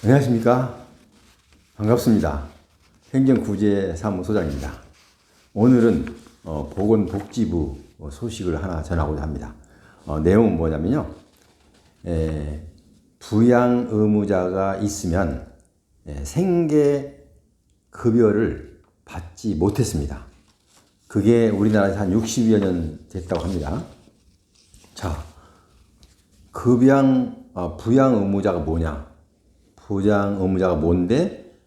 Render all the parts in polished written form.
안녕하십니까. 반갑습니다. 행정구제사무소장입니다. 오늘은 보건복지부 소식을 하나 전하고자 합니다. 내용은 뭐냐면요. 부양 의무자가 있으면 생계급여를 받지 못했습니다. 그게 우리나라에서 한 60여 년 됐다고 합니다. 자, 부양 의무자가 뭐냐? 부양 의무자가 뭔데?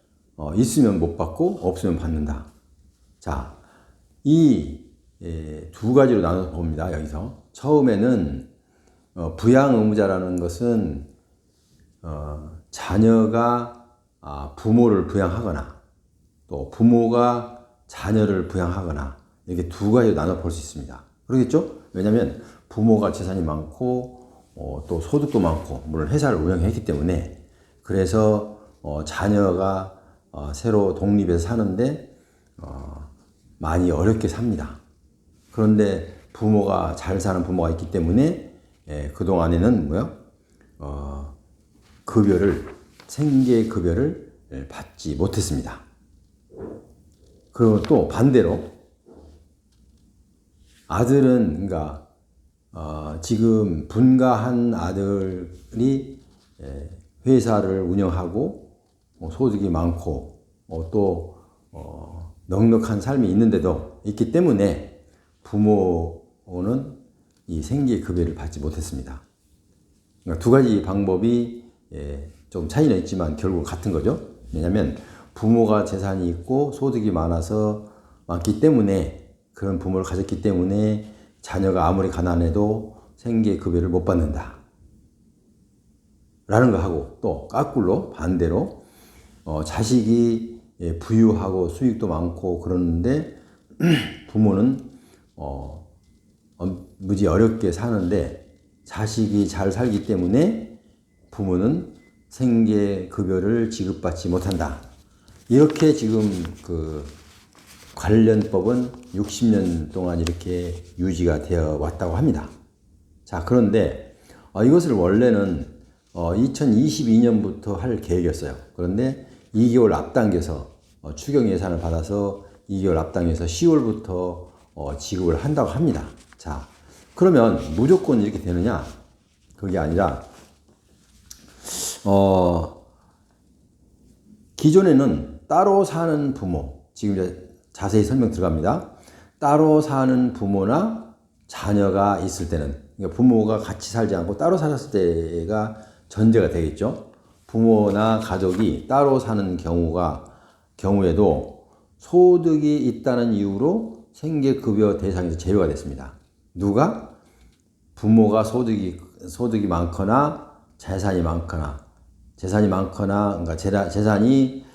있으면 못 받고 없으면 받는다. 자, 이 두 가지로 나눠서 봅니다. 여기서 처음에는 부양 의무자라는 것은 자녀가 부모를 부양하거나 또 부모가 자녀를 부양하거나 이렇게 두 가지로 나눠 볼 수 있습니다. 그러겠죠? 왜냐하면 부모가 재산이 많고 또 소득도 많고 물론 회사를 운영했기 때문에 그래서 자녀가 새로 독립해서 사는데 많이 어렵게 삽니다. 그런데 부모가 잘 사는 부모가 있기 때문에 그동안에는 생계급여를 받지 못했습니다. 그리고 또 반대로 아들은 그러니까 지금 분가한 아들이 회사를 운영하고 소득이 많고 또 넉넉한 삶이 있기 때문에 부모는 이 생계급여를 받지 못했습니다. 그러니까 두 가지 방법이 좀 차이는 있지만 결국 같은 거죠. 왜냐하면 부모가 재산이 있고 소득이 많기 때문에 그런 부모를 가졌기 때문에 자녀가 아무리 가난해도 생계급여를 못 받는다. 라는 거 하고 또 거꾸로 반대로 자식이 부유하고 수익도 많고 그러는데 부모는 무지 어렵게 사는데 자식이 잘 살기 때문에 부모는 생계급여를 지급받지 못한다. 이렇게 지금 그 관련법은 60년 동안 이렇게 유지가 되어 왔다고 합니다. 자, 그런데 이것을 원래는 2022년부터 할 계획이었어요. 그런데 2개월 앞당겨서 추경 예산을 받아서 2개월 앞당겨서 10월부터 지급을 한다고 합니다. 자, 그러면 무조건 이렇게 되느냐? 그게 아니라 기존에는 따로 사는 부모, 지금 이제 자세히 설명 들어갑니다. 따로 사는 부모나 자녀가 있을 때는 그러니까 부모가 같이 살지 않고 따로 살았을 때가 전제가 되겠죠. 부모나 가족이 따로 사는 경우에도 소득이 있다는 이유로 생계급여 대상에서 제외가 됐습니다. 누가? 부모가 소득이 많거나 재산이 많거나 그러니까 재산이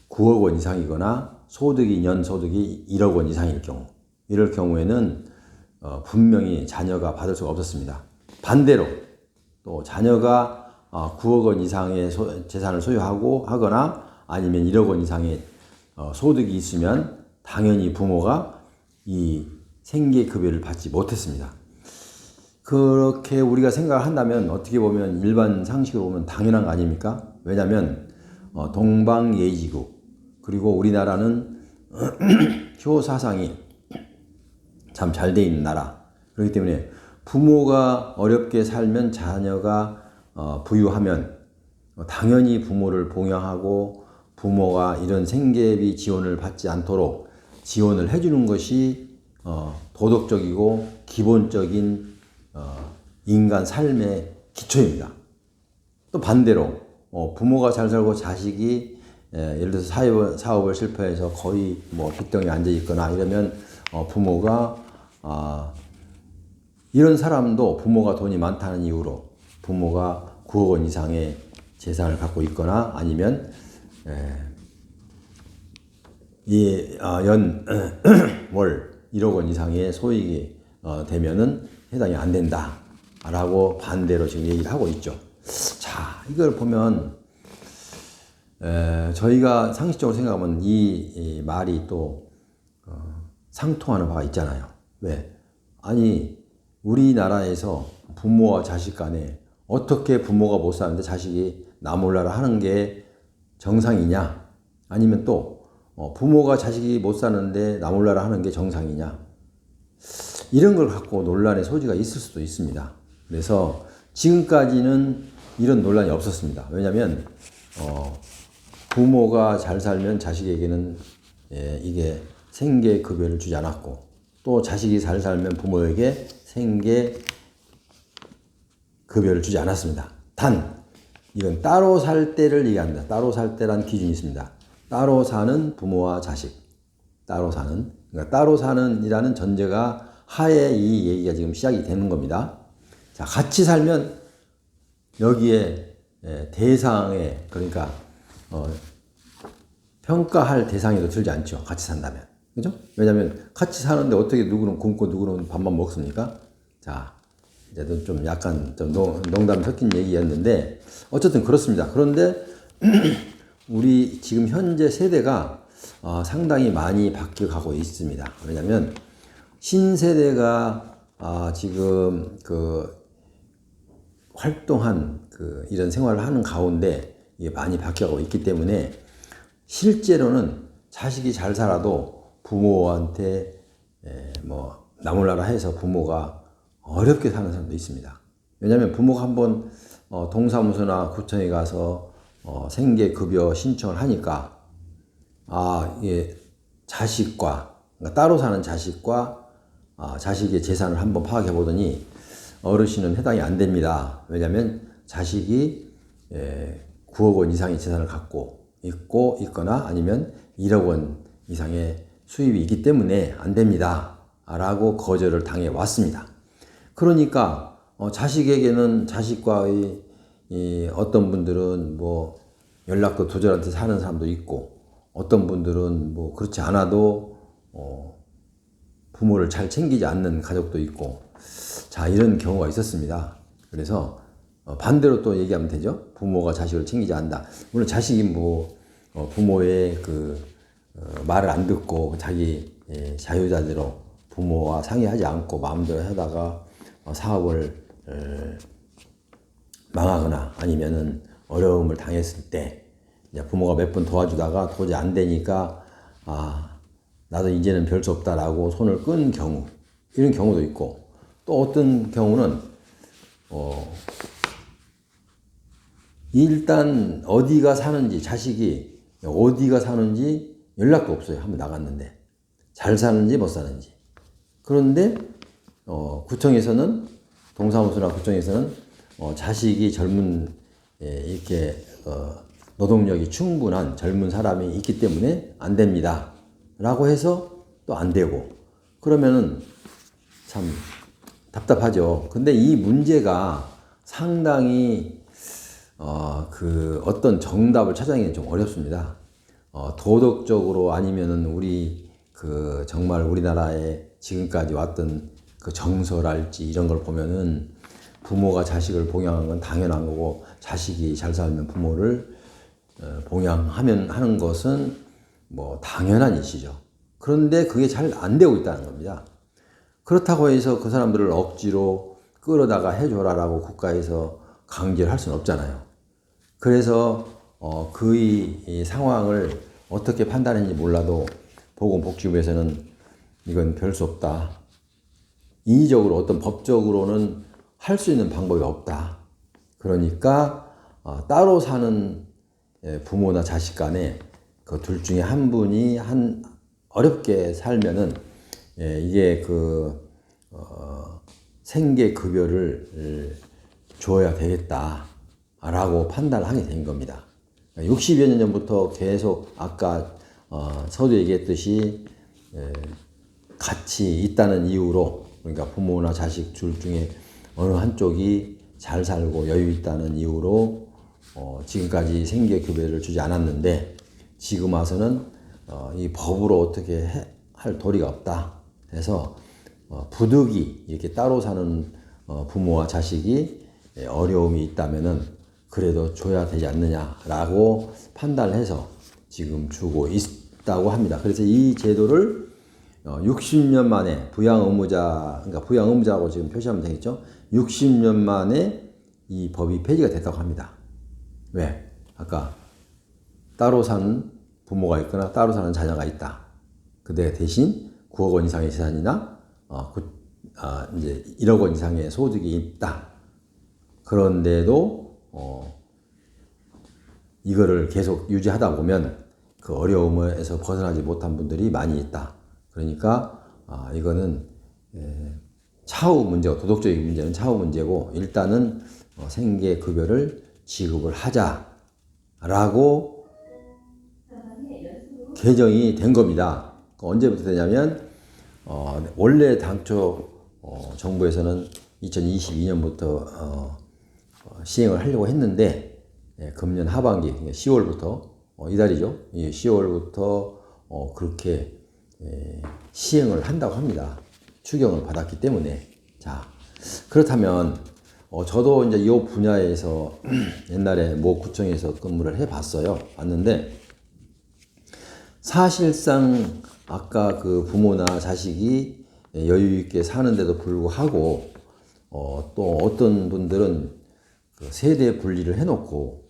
9억 원 이상이거나 연소득이 1억 원 이상일 경우, 이럴 경우에는 분명히 자녀가 받을 수가 없었습니다. 반대로 또 자녀가 9억 원 이상의 재산을 하거나 아니면 1억 원 이상의 소득이 있으면 당연히 부모가 이 생계급여를 받지 못했습니다. 그렇게 우리가 생각한다면 어떻게 보면 일반 상식으로 보면 당연한 거 아닙니까? 왜냐하면 동방예의지국 그리고 우리나라는 효사상이 참 잘 돼 있는 나라. 그렇기 때문에 부모가 어렵게 살면 자녀가 부유하면 당연히 부모를 봉양하고 부모가 이런 생계비 지원을 받지 않도록 지원을 해주는 것이 도덕적이고 기본적인 인간 삶의 기초입니다. 또 반대로 부모가 잘 살고 자식이 예를 들어서 사업을 실패해서 거의 빚덩이에 앉아 있거나 이러면 부모가 이런 사람도 부모가 돈이 많다는 이유로 부모가 9억 원 이상의 재산을 갖고 있거나 아니면 월 1억 원 이상의 소득이 되면은 해당이 안 된다라고 반대로 지금 얘기를 하고 있죠. 자, 이걸 보면 저희가 상식적으로 생각하면 이 말이 또 상통하는 바가 있잖아요. 왜? 아니 우리나라에서 부모와 자식 간에 어떻게 부모가 못 사는데 자식이 나 몰라라 하는 게 정상이냐? 아니면 또 부모가 자식이 못 사는데 나 몰라라 하는 게 정상이냐? 이런 걸 갖고 논란의 소지가 있을 수도 있습니다. 그래서 지금까지는 이런 논란이 없었습니다. 왜냐하면 부모가 잘 살면 자식에게는 이게 생계급여를 주지 않았고, 또 자식이 잘 살면 부모에게 생계급여를 주지 않았습니다. 단 이건 따로 살 때를 얘기합니다. 따로 살 때란 기준이 있습니다. 따로 사는 부모와 자식, 그러니까 따로 사는이라는 전제가 하에 이 얘기가 지금 시작이 되는 겁니다. 자, 같이 살면 여기에 대상에, 그러니까 평가할 대상에도 들지 않죠. 같이 산다면. 그죠? 왜냐면 같이 사는데 어떻게 누구는 굶고 누구는 밥만 먹습니까? 자, 이제 좀 약간 좀 농담 섞인 얘기였는데 어쨌든 그렇습니다. 그런데 우리 지금 현재 세대가 상당히 많이 바뀌어가고 있습니다. 왜냐면 신세대가 지금 활동한 이런 생활을 하는 가운데 이게 많이 바뀌어가고 있기 때문에 실제로는 자식이 잘 살아도 부모한테 나 몰라라 해서 부모가 어렵게 사는 사람도 있습니다. 왜냐하면 부모가 한번 동사무소나 구청에 가서 생계급여 신청을 하니까 이게 자식과, 그러니까 따로 사는 자식과 자식의 재산을 한번 파악해 보더니 어르신은 해당이 안 됩니다. 왜냐하면 자식이 9억 원 이상의 재산을 갖고 있거나 아니면 1억 원 이상의 수입이 있기 때문에 안 됩니다. 라고 거절을 당해 왔습니다. 그러니까 자식에게는 자식과의 어떤 분들은 연락도 두절한테 사는 사람도 있고, 어떤 분들은 그렇지 않아도 부모를 잘 챙기지 않는 가족도 있고, 자, 이런 경우가 있었습니다. 그래서 반대로 또 얘기하면 되죠. 부모가 자식을 챙기지 않는다. 물론 자식이 부모의 말을 안 듣고 자기 자유자재로 부모와 상의하지 않고 마음대로 하다가 사업을 망하거나 아니면은 어려움을 당했을 때 부모가 몇 번 도와주다가 도저히 안 되니까 나도 이제는 별 수 없다라고 손을 끈 경우, 이런 경우도 있고, 또 어떤 경우는 일단 어디가 사는지, 자식이 어디가 사는지 연락도 없어요. 한번 나갔는데 잘 사는지 못 사는지. 그런데 구청에서는, 동사무소나 구청에서는 자식이 젊은 이렇게 노동력이 충분한 젊은 사람이 있기 때문에 안 됩니다 라고 해서 또 안 되고, 그러면은 참 답답하죠. 근데 이 문제가 상당히 어떤 정답을 찾아내기는 좀 어렵습니다. 도덕적으로 아니면은 우리 정말 우리나라에 지금까지 왔던 정서랄지 이런 걸 보면은 부모가 자식을 봉양하는 건 당연한 거고, 자식이 잘 살면 부모를 하는 것은 당연한 일이죠. 그런데 그게 잘 안 되고 있다는 겁니다. 그렇다고 해서 그 사람들을 억지로 끌어다가 해줘라라고 국가에서 강제를 할 수는 없잖아요. 그래서 이 상황을 어떻게 판단했는지 몰라도 보건복지부에서는 이건 별 수 없다. 인위적으로 어떤 법적으로는 할 수 있는 방법이 없다. 그러니까 따로 사는 부모나 자식 간에 그 둘 중에 한 분이 어렵게 살면은 이게 생계급여를 줘야 되겠다라고 판단을 하게 된 겁니다. 60여 년 전부터 계속 아까 서두 얘기했듯이 같이 있다는 이유로, 그러니까 부모나 자식 둘 중에 어느 한쪽이 잘 살고 여유 있다는 이유로 지금까지 생계급여를 주지 않았는데, 지금 와서는 이 법으로 어떻게 할 도리가 없다 해서 부득이 이렇게 따로 사는 부모와 자식이 어려움이 있다면은 그래도 줘야 되지 않느냐라고 판단을 해서 지금 주고 있다고 합니다. 그래서 이 제도를 60년 만에 그러니까 부양의무자하고 지금 표시하면 되겠죠. 60년 만에 이 법이 폐지가 됐다고 합니다. 왜? 아까 따로 산 부모가 있거나 따로 사는 자녀가 있다. 그대 대신 9억 원 이상의 재산이나 이제 1억 원 이상의 소득이 있다. 그런데도 이거를 계속 유지하다 보면 그 어려움에서 벗어나지 못한 분들이 많이 있다. 그러니까 이거는 차후 문제고, 도덕적인 문제는 차후 문제고, 일단은 생계급여를 지급을 하자라고 개정이 된 겁니다. 언제부터 되냐면 원래 당초 정부에서는 2022년부터 시행을 하려고 했는데, 금년 하반기 10월부터 이달이죠. 10월부터 그렇게 시행을 한다고 합니다. 추경을 받았기 때문에. 자, 그렇다면 저도 이제 이 분야에서 옛날에 모 구청에서 근무를 해봤어요. 봤는데 사실상 아까 그 부모나 자식이 여유 있게 사는데도 불구하고 또 어떤 분들은 그 세대 분리를 해놓고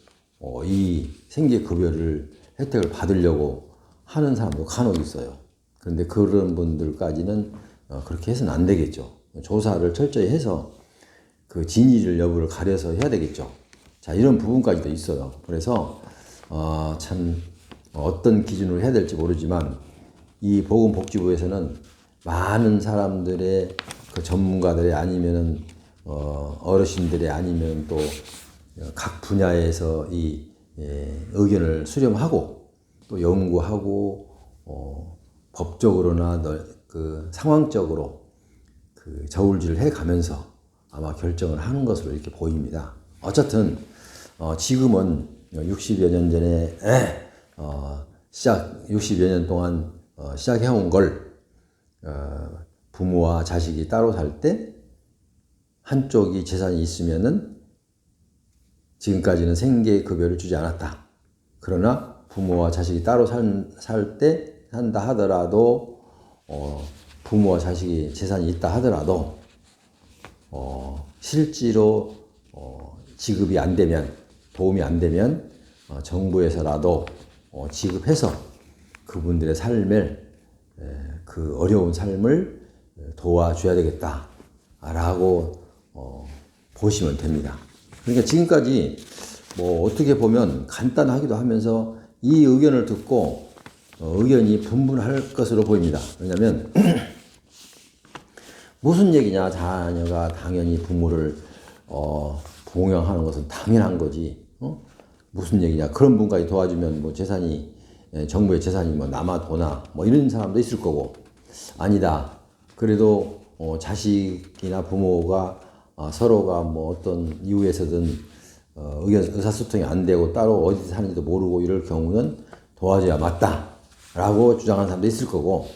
이 생계급여를 혜택을 받으려고 하는 사람도 간혹 있어요. 그런데 그런 분들까지는 그렇게 해서는 안 되겠죠. 조사를 철저히 해서 그 진위를 여부를 가려서 해야 되겠죠. 자, 이런 부분까지도 있어요. 그래서 참 어떤 기준으로 해야 될지 모르지만 이 보건복지부에서는 많은 사람들의 그 전문가들의 아니면은 어르신들의 아니면 또 각 분야에서 이 의견을 수렴하고 또 연구하고 법적으로나 그 상황적으로 그 저울질을 해 가면서 아마 결정을 하는 것으로 이렇게 보입니다. 어쨌든 지금은 60여 년 전에 60여 년 동안 시작해온 걸 부모와 자식이 따로 살 때 한쪽이 재산이 있으면은 지금까지는 생계급여를 주지 않았다. 그러나 부모와 자식이 따로 산다 하더라도 부모와 자식이 재산이 있다 하더라도 실제로 지급이 안 되면, 도움이 안 되면 정부에서라도 지급해서 그분들의 삶을, 그 어려운 삶을 도와줘야 되겠다라고 보시면 됩니다. 그러니까 지금까지 뭐 어떻게 보면 간단하기도 하면서 이 의견을 듣고 의견이 분분할 것으로 보입니다. 왜냐하면 무슨 얘기냐, 자녀가 당연히 부모를 봉양하는 것은 당연한 거지. 무슨 얘기냐, 그런 분까지 도와주면 뭐 재산이, 정부의 재산이 뭐 남아도나 뭐 이런 사람도 있을 거고, 아니다, 그래도 자식이나 부모가 서로가 뭐 어떤 이유에서든 의사소통이 안 되고 따로 어디 사는지도 모르고 이럴 경우는 도와줘야 맞다라고 주장하는 사람도 있을 거고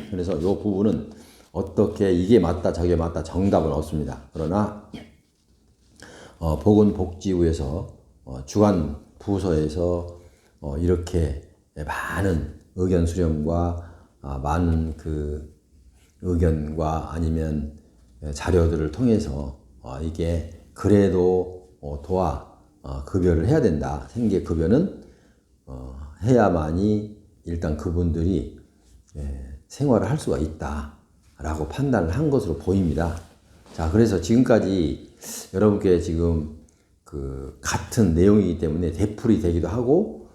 그래서 이 부분은 어떻게 이게 맞다 저게 맞다 정답은 없습니다. 그러나 보건복지부에서 주관 부서에서 이렇게 많은 의견 수렴과 많은 그 의견과 아니면 자료들을 통해서 이게 그래도 급여를 해야 된다. 생계급여는 해야만이 일단 그분들이 생활을 할 수가 있다라고 판단을 한 것으로 보입니다. 자, 그래서 지금까지 여러분께 지금 그 같은 내용이기 때문에 되풀이 되기도 하고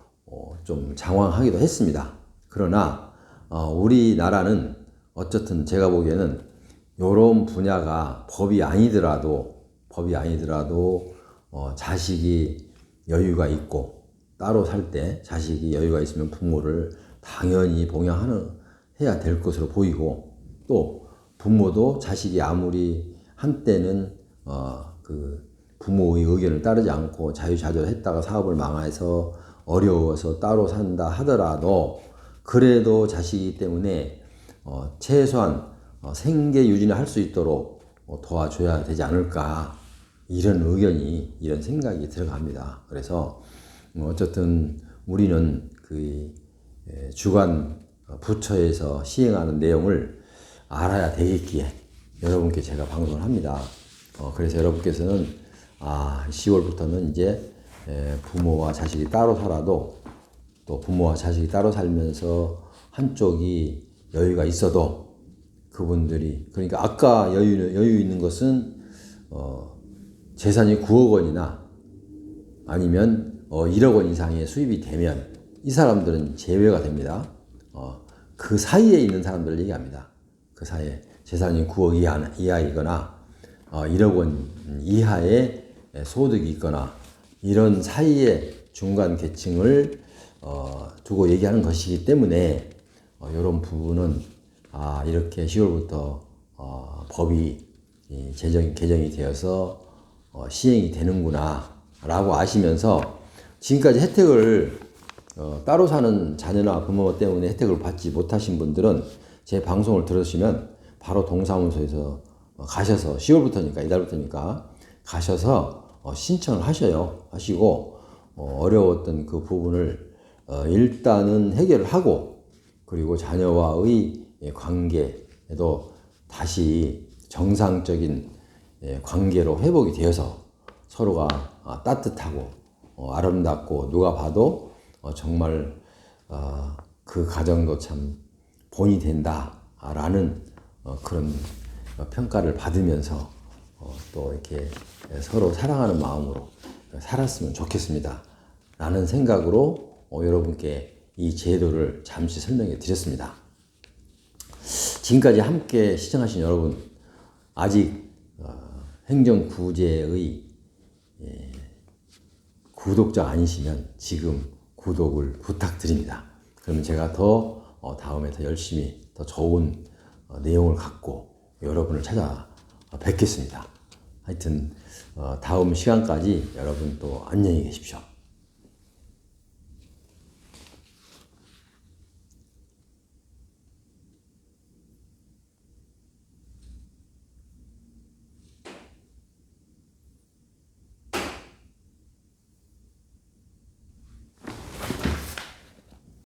좀 장황하기도 했습니다. 그러나 우리나라는 어쨌든 제가 보기에는 이런 분야가 법이 아니더라도 자식이 여유가 있고 따로 살 때 자식이 여유가 있으면 부모를 당연히 해야 될 것으로 보이고, 또 부모도 자식이 아무리 한때는 그 부모의 의견을 따르지 않고 자유자재했다가 사업을 망해서 어려워서 따로 산다 하더라도 그래도 자식이기 때문에 최소한 생계 유지는 할 수 있도록 도와줘야 되지 않을까, 이런 의견이, 이런 생각이 들어갑니다. 그래서 어쨌든 우리는 그 주관 부처에서 시행하는 내용을 알아야 되겠기에 여러분께 제가 방송을 합니다. 그래서 여러분께서는 10월부터는 이제 부모와 자식이 따로 살아도 또 부모와 자식이 따로 살면서 한쪽이 여유가 있어도 그분들이 그러니까 아까 여유 있는 것은 재산이 9억 원이나 아니면 1억 원 이상의 수입이 되면 이 사람들은 제외가 됩니다. 그 사이에 있는 사람들을 얘기합니다. 그 사이에 재산이 9억 이하이거나 1억 원 이하의 소득이 있거나 이런 사이의 중간 계층을 두고 얘기하는 것이기 때문에 이런 부분은 이렇게 10월부터 법이 개정이 되어서 시행이 되는구나 라고 아시면서 지금까지 혜택을 따로 사는 자녀나 부모 때문에 혜택을 받지 못하신 분들은 제 방송을 들으시면 바로 동사무소에서 가셔서 10월부터니까 이달부터니까 가셔서 신청을 하시고 어려웠던 그 부분을 일단은 해결을 하고 그리고 자녀와의 관계에도 다시 정상적인 관계로 회복이 되어서 서로가 따뜻하고 아름답고 누가 봐도 정말 그 가정도 참 본이 된다라는 그런 평가를 받으면서 또 이렇게 서로 사랑하는 마음으로 살았으면 좋겠습니다. 라는 생각으로 여러분께 이 제도를 잠시 설명해 드렸습니다. 지금까지 함께 시청하신 여러분 아직 행정구제의 구독자 아니시면 지금 구독을 부탁드립니다. 그러면 제가 다음에 더 열심히 더 좋은 내용을 갖고 여러분을 찾아뵙겠습니다. 하여튼 다음 시간까지 여러분 또 안녕히 계십시오.